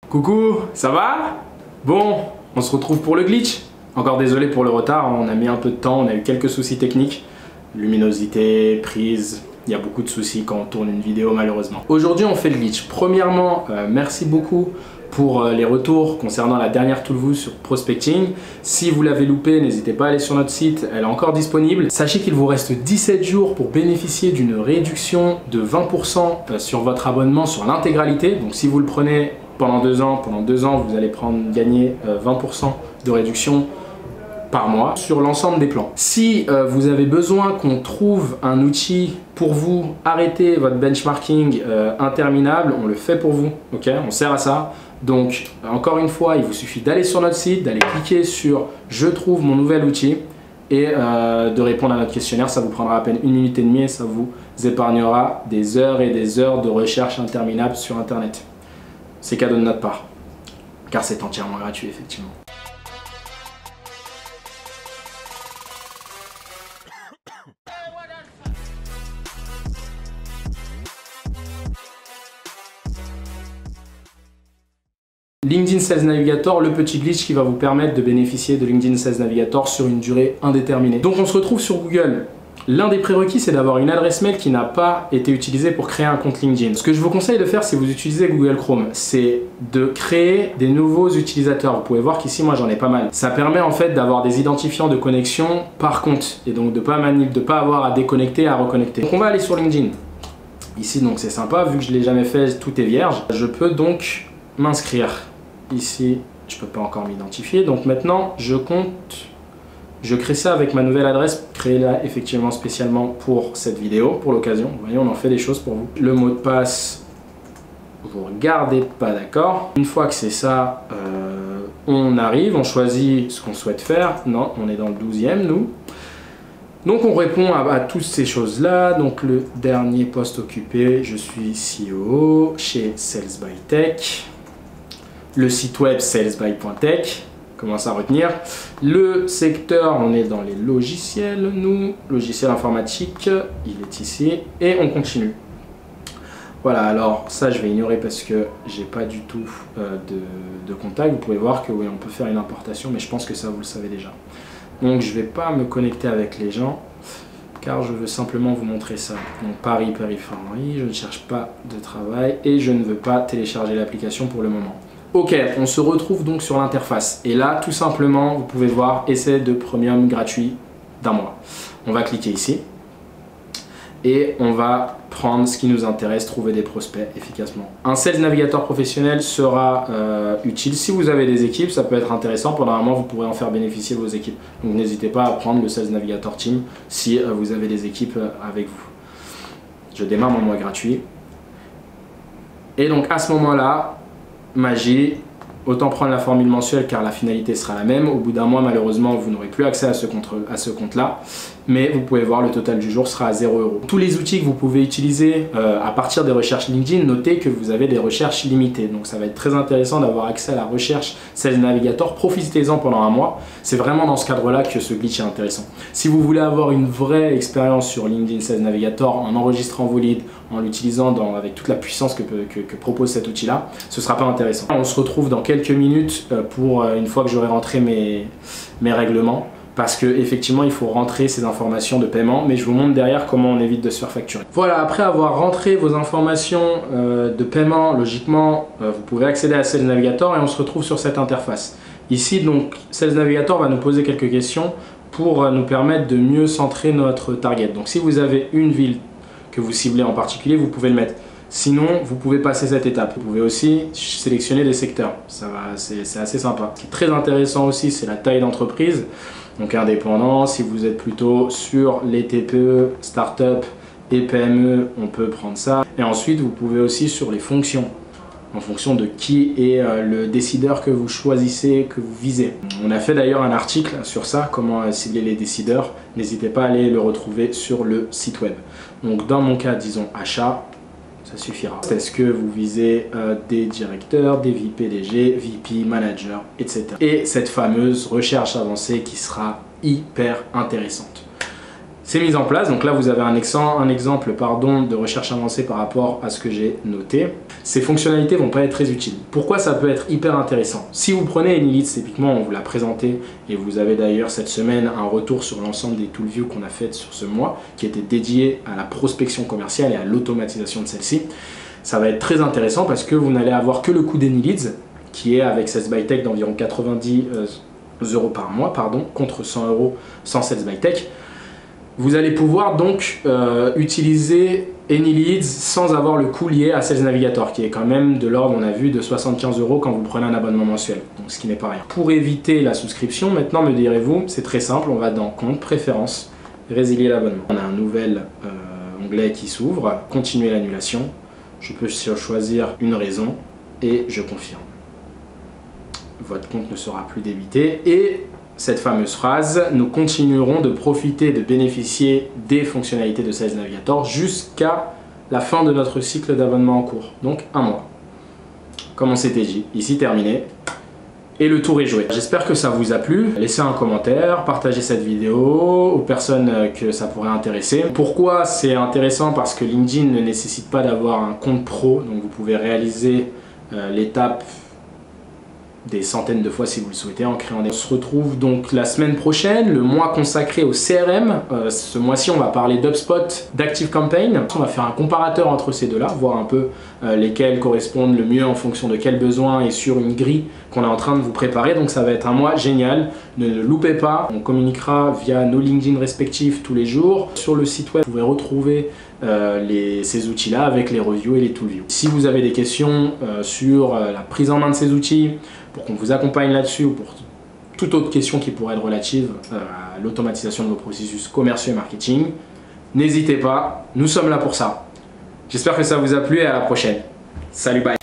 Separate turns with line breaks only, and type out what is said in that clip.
Coucou, ça va? Bon, on se retrouve pour le glitch. Encore désolé pour le retard, on a mis un peu de temps, on a eu quelques soucis techniques. Luminosité, prise, il y a beaucoup de soucis quand on tourne une vidéo malheureusement. Aujourd'hui on fait le glitch. Premièrement, merci beaucoup pour les retours concernant la dernière tool sur prospecting. Si vous l'avez loupé, n'hésitez pas à aller sur notre site, elle est encore disponible. Sachez qu'il vous reste 17 jours pour bénéficier d'une réduction de 20% sur votre abonnement sur l'intégralité. Donc si vous le prenez pendant 2 ans, vous allez gagner 20% de réduction par mois sur l'ensemble des plans. Si vous avez besoin qu'on trouve un outil pour vous arrêter votre benchmarking interminable, on le fait pour vous, ok? On sert à ça. Donc encore une fois, il vous suffit d'aller sur notre site, d'aller cliquer sur « Je trouve mon nouvel outil » et de répondre à notre questionnaire. Ça vous prendra à peine 1 minute et demie et ça vous épargnera des heures et des heures de recherche interminable sur internet. C'est cadeau de notre part, car c'est entièrement gratuit effectivement. LinkedIn Sales Navigator, le petit glitch qui va vous permettre de bénéficier de LinkedIn Sales Navigator sur une durée indéterminée. Donc on se retrouve sur Google. L'un des prérequis, c'est d'avoir une adresse mail qui n'a pas été utilisée pour créer un compte LinkedIn. Ce que je vous conseille de faire si vous utilisez Google Chrome, c'est de créer des nouveaux utilisateurs. Vous pouvez voir qu'ici, moi, j'en ai pas mal. Ça permet en fait d'avoir des identifiants de connexion par compte et donc de pas avoir à déconnecter et à reconnecter. Donc on va aller sur LinkedIn. Ici, donc c'est sympa, vu que je ne l'ai jamais fait, tout est vierge. Je peux donc m'inscrire. Ici, je ne peux pas encore m'identifier. Donc maintenant, je crée ça avec ma nouvelle adresse, créée là effectivement spécialement pour cette vidéo, pour l'occasion. Vous voyez, on en fait des choses pour vous. Le mot de passe, vous regardez pas, d'accord. Une fois que c'est ça, on arrive, on choisit ce qu'on souhaite faire. Non, on est dans le 12e, nous. Donc on répond à toutes ces choses-là. Donc le dernier poste occupé, je suis CEO chez Sales by Tech. Le site web salesby.tech. Commence à retenir. Le secteur, on est dans les logiciels, nous, logiciels informatiques, il est ici, et on continue. Voilà, alors ça je vais ignorer parce que j'ai pas du tout de contact. Vous pouvez voir que oui, on peut faire une importation, mais je pense que ça vous le savez déjà. Donc je vais pas me connecter avec les gens, car je veux simplement vous montrer ça. Donc Paris, périphérie, je ne cherche pas de travail et je ne veux pas télécharger l'application pour le moment. Ok, on se retrouve donc sur l'interface et là tout simplement vous pouvez voir essai de premium gratuit d'1 mois. On va cliquer ici et on va prendre ce qui nous intéresse, trouver des prospects efficacement. Un Sales Navigator professionnel sera utile si vous avez des équipes, ça peut être intéressant. Pendant un mois vous pourrez en faire bénéficier vos équipes. Donc n'hésitez pas à prendre le Sales Navigator Team si vous avez des équipes avec vous. Je démarre mon mois gratuit et donc à ce moment là, magie, autant prendre la formule mensuelle car la finalité sera la même. Au bout d'1 mois, malheureusement, vous n'aurez plus accès à ce compte-là. Mais vous pouvez voir, le total du jour sera à 0 €. Tous les outils que vous pouvez utiliser à partir des recherches LinkedIn, notez que vous avez des recherches limitées. Donc ça va être très intéressant d'avoir accès à la recherche Sales Navigator. Profitez-en pendant 1 mois. C'est vraiment dans ce cadre-là que ce glitch est intéressant. Si vous voulez avoir une vraie expérience sur LinkedIn Sales Navigator en enregistrant vos leads, en l'utilisant avec toute la puissance que propose cet outil-là, ce ne sera pas intéressant. On se retrouve dans quelques minutes pour une fois que j'aurai rentré mes règlements. Parce qu'effectivement, il faut rentrer ces informations de paiement, mais je vous montre derrière comment on évite de se faire facturer. Voilà, après avoir rentré vos informations de paiement, logiquement, vous pouvez accéder à Sales Navigator et on se retrouve sur cette interface. Ici, donc, Sales Navigator va nous poser quelques questions pour nous permettre de mieux centrer notre target. Donc, si vous avez une ville que vous ciblez en particulier, vous pouvez le mettre. Sinon, vous pouvez passer cette étape. Vous pouvez aussi sélectionner des secteurs. C'est assez sympa. Ce qui est très intéressant aussi, c'est la taille d'entreprise. Donc indépendant, si vous êtes plutôt sur les TPE, start-up et PME, on peut prendre ça. Et ensuite, vous pouvez aussi sur les fonctions, en fonction de qui est le décideur que vous choisissez, que vous visez. On a fait d'ailleurs un article sur ça, comment cibler les décideurs. N'hésitez pas à aller le retrouver sur le site web. Donc dans mon cas, disons achat. Ça suffira. Est-ce que vous visez des directeurs, des VPDG, VP, managers, etc. Et cette fameuse recherche avancée qui sera hyper intéressante. c'est mis en place. Donc là, vous avez un exemple de recherche avancée par rapport à ce que j'ai noté. Ces fonctionnalités vont pas être très utiles. Pourquoi ça peut être hyper intéressant? Si vous prenez AnyLeads, typiquement, on vous l'a présenté et vous avez d'ailleurs cette semaine un retour sur l'ensemble des toolviews qu'on a faites sur ce mois qui était dédié à la prospection commerciale et à l'automatisation de celle-ci. Ça va être très intéressant parce que vous n'allez avoir que le coût d'AnyLeads qui est avec Sales by Tech d'environ 90 € par mois, contre 100 € sans Sales by Tech. Vous allez pouvoir donc utiliser AnyLeads sans avoir le coût lié à Sales Navigator, qui est quand même de l'ordre, on a vu, de 75 € quand vous prenez un abonnement mensuel, donc ce qui n'est pas rien. Pour éviter la souscription, maintenant me direz-vous, c'est très simple, on va dans Compte, Préférences, Résilier l'abonnement. On a un nouvel onglet qui s'ouvre, Continuer l'annulation. Je peux choisir une raison et je confirme. Votre compte ne sera plus débité et cette fameuse phrase, nous continuerons de profiter, de bénéficier des fonctionnalités de Sales Navigator jusqu'à la fin de notre cycle d'abonnement en cours, donc 1 mois. Comme on s'était dit, ici terminé. Et le tour est joué. J'espère que ça vous a plu. Laissez un commentaire, partagez cette vidéo aux personnes que ça pourrait intéresser. Pourquoi c'est intéressant? Parce que LinkedIn ne nécessite pas d'avoir un compte pro, donc vous pouvez réaliser l'étape des centaines de fois si vous le souhaitez en créant des... On se retrouve donc la semaine prochaine, le mois consacré au CRM. Ce mois-ci, on va parler d'HubSpot, d'ActiveCampaign. On va faire un comparateur entre ces deux-là, voir un peu lesquels correspondent le mieux en fonction de quels besoins et sur une grille qu'on est en train de vous préparer. Donc ça va être un mois génial, ne le loupez pas. On communiquera via nos LinkedIn respectifs tous les jours. Sur le site web, vous pouvez retrouver ces outils-là avec les reviews et les toolviews. Si vous avez des questions sur la prise en main de ces outils, pour qu'on vous accompagne là-dessus ou pour toute autre question qui pourrait être relative à l'automatisation de vos processus commerciaux et marketing, n'hésitez pas, nous sommes là pour ça. J'espère que ça vous a plu et à la prochaine. Salut, bye!